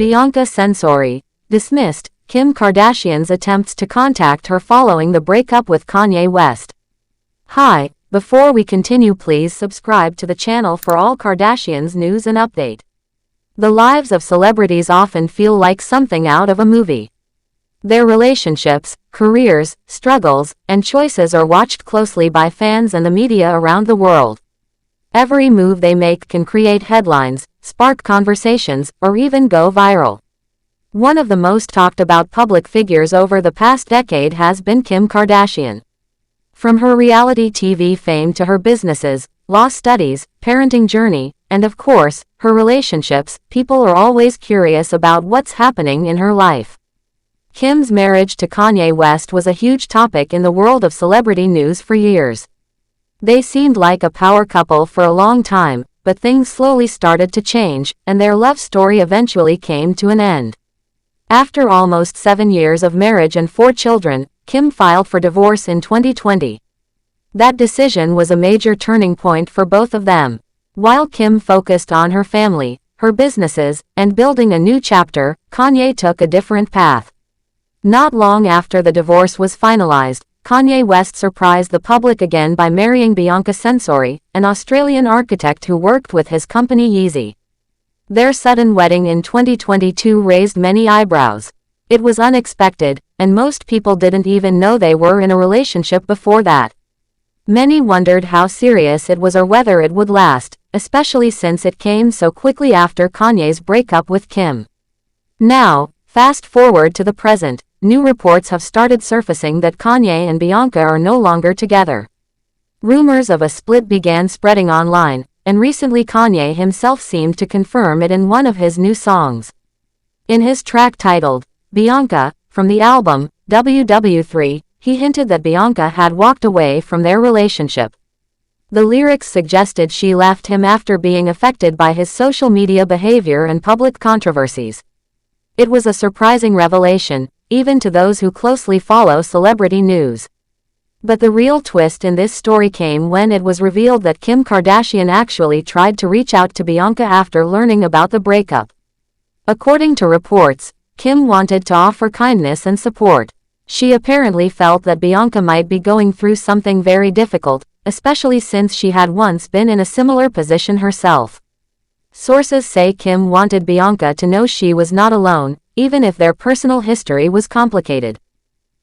Bianca Censori dismissed Kim Kardashian's attempts to contact her following the breakup with Kanye West. Hi, before we continue, please subscribe to the channel for all Kardashians news and update. The lives of celebrities often feel like something out of a movie. Their relationships, careers, struggles, and choices are watched closely by fans and the media around the world. Every move they make can create headlines, spark conversations, or even go viral. One of the most talked about public figures over the past decade has been Kim Kardashian. From her reality TV fame to her businesses, law studies, parenting journey, and of course, her relationships, people are always curious about what's happening in her life. Kim's marriage to Kanye West was a huge topic in the world of celebrity news for years. They seemed like a power couple for a long time, but things slowly started to change, and their love story eventually came to an end. After almost 7 years of marriage and 4 children, Kim filed for divorce in 2020. That decision was a major turning point for both of them. While Kim focused on her family, her businesses, and building a new chapter, Kanye took a different path. Not long after the divorce was finalized, Kanye West surprised the public again by marrying Bianca Censori, an Australian architect who worked with his company Yeezy. Their sudden wedding in 2022 raised many eyebrows. It was unexpected, and most people didn't even know they were in a relationship before that. Many wondered how serious it was or whether it would last, especially since it came so quickly after Kanye's breakup with Kim. Now, fast forward to the present. New reports have started surfacing that Kanye and Bianca are no longer together. Rumors of a split began spreading online, and recently Kanye himself seemed to confirm it in one of his new songs. In his track titled, Bianca, from the album, WW3, he hinted that Bianca had walked away from their relationship. The lyrics suggested she left him after being affected by his social media behavior and public controversies. It was a surprising revelation, even to those who closely follow celebrity news. But the real twist in this story came when it was revealed that Kim Kardashian actually tried to reach out to Bianca after learning about the breakup. According to reports, Kim wanted to offer kindness and support. She apparently felt that Bianca might be going through something very difficult, especially since she had once been in a similar position herself. Sources say Kim wanted Bianca to know she was not alone, even if their personal history was complicated.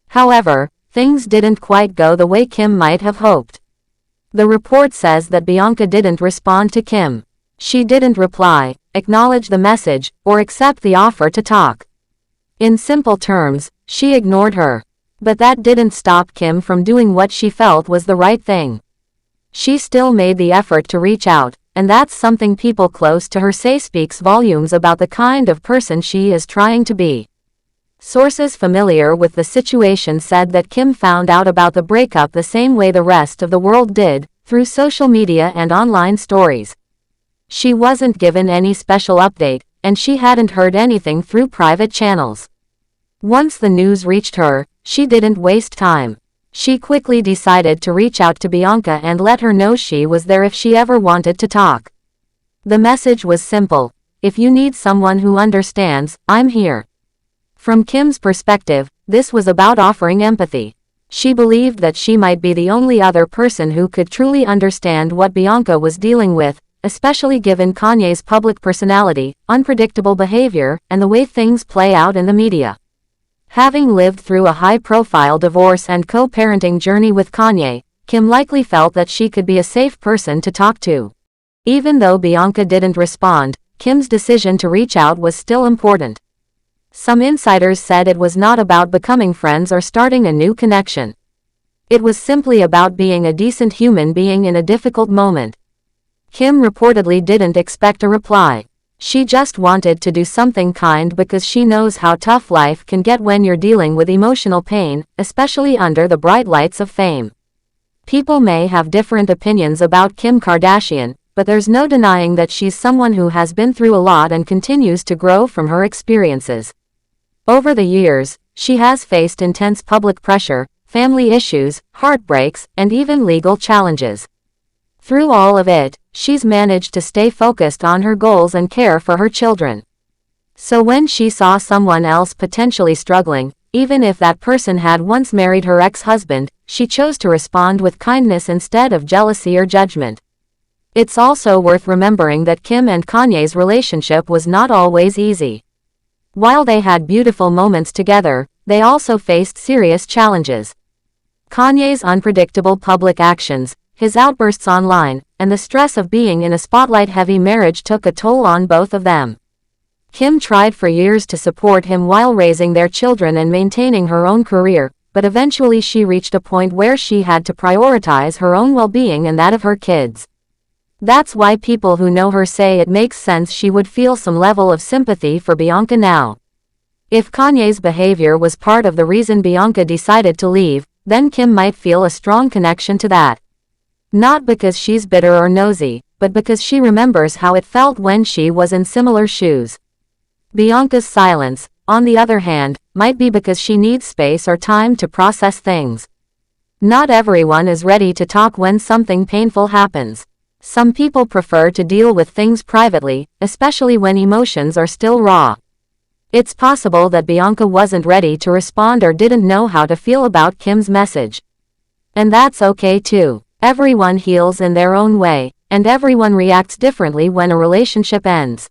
However, things didn't quite go the way Kim might have hoped. The report says that Bianca didn't respond to Kim. She didn't reply, acknowledge the message, or accept the offer to talk. In simple terms, she ignored her. But that didn't stop Kim from doing what she felt was the right thing. She still made the effort to reach out, and that's something people close to her say speaks volumes about the kind of person she is trying to be. Sources familiar with the situation said that Kim found out about the breakup the same way the rest of the world did, through social media and online stories. She wasn't given any special update, and she hadn't heard anything through private channels. Once the news reached her, she didn't waste time. She quickly decided to reach out to Bianca and let her know she was there if she ever wanted to talk. The message was simple: if you need someone who understands, I'm here. From Kim's perspective, this was about offering empathy. She believed that she might be the only other person who could truly understand what Bianca was dealing with, especially given Kanye's public personality, unpredictable behavior, and the way things play out in the media. Having lived through a high-profile divorce and co-parenting journey with Kanye, Kim likely felt that she could be a safe person to talk to. Even though Bianca didn't respond, Kim's decision to reach out was still important. Some insiders said it was not about becoming friends or starting a new connection. It was simply about being a decent human being in a difficult moment. Kim reportedly didn't expect a reply. She just wanted to do something kind because she knows how tough life can get when you're dealing with emotional pain, especially under the bright lights of fame. People may have different opinions about Kim Kardashian, but there's no denying that she's someone who has been through a lot and continues to grow from her experiences. Over the years, she has faced intense public pressure, family issues, heartbreaks, and even legal challenges. Through all of it, she's managed to stay focused on her goals and care for her children. So when she saw someone else potentially struggling, even if that person had once married her ex-husband, she chose to respond with kindness instead of jealousy or judgment. It's also worth remembering that Kim and Kanye's relationship was not always easy. While they had beautiful moments together, they also faced serious challenges. Kanye's unpredictable public actions, his outbursts online, and the stress of being in a spotlight-heavy marriage took a toll on both of them. Kim tried for years to support him while raising their children and maintaining her own career, but eventually she reached a point where she had to prioritize her own well-being and that of her kids. That's why people who know her say it makes sense she would feel some level of sympathy for Bianca now. If Kanye's behavior was part of the reason Bianca decided to leave, then Kim might feel a strong connection to that. Not because she's bitter or nosy, but because she remembers how it felt when she was in similar shoes. Bianca's silence, on the other hand, might be because she needs space or time to process things. Not everyone is ready to talk when something painful happens. Some people prefer to deal with things privately, especially when emotions are still raw. It's possible that Bianca wasn't ready to respond or didn't know how to feel about Kim's message. And that's okay too. Everyone heals in their own way, and everyone reacts differently when a relationship ends.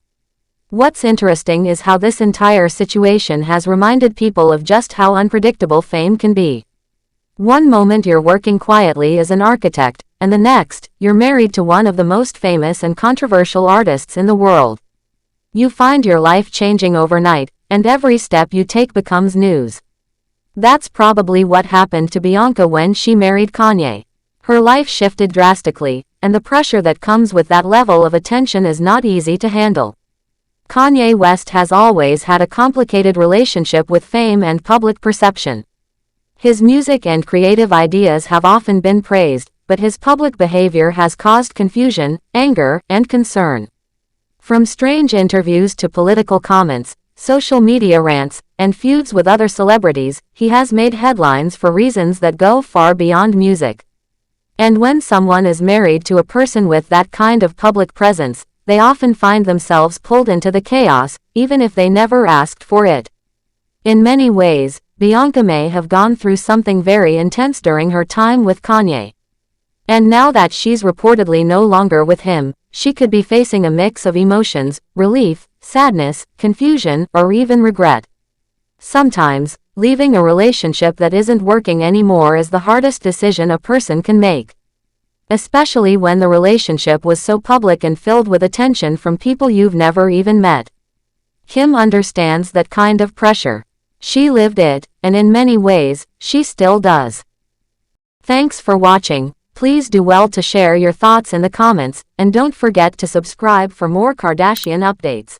What's interesting is how this entire situation has reminded people of just how unpredictable fame can be. One moment you're working quietly as an architect, and the next, you're married to one of the most famous and controversial artists in the world. You find your life changing overnight, and every step you take becomes news. That's probably what happened to Bianca when she married Kanye. Her life shifted drastically, and the pressure that comes with that level of attention is not easy to handle. Kanye West has always had a complicated relationship with fame and public perception. His music and creative ideas have often been praised, but his public behavior has caused confusion, anger, and concern. From strange interviews to political comments, social media rants, and feuds with other celebrities, he has made headlines for reasons that go far beyond music. And when someone is married to a person with that kind of public presence, they often find themselves pulled into the chaos, even if they never asked for it. In many ways, Bianca may have gone through something very intense during her time with Kanye. And now that she's reportedly no longer with him, she could be facing a mix of emotions, relief, sadness, confusion, or even regret. Sometimes, leaving a relationship that isn't working anymore is the hardest decision a person can make. Especially when the relationship was so public and filled with attention from people you've never even met. Kim understands that kind of pressure. She lived it, and in many ways, she still does. Thanks for watching. Please do well to share your thoughts in the comments, and don't forget to subscribe for more Kardashian updates.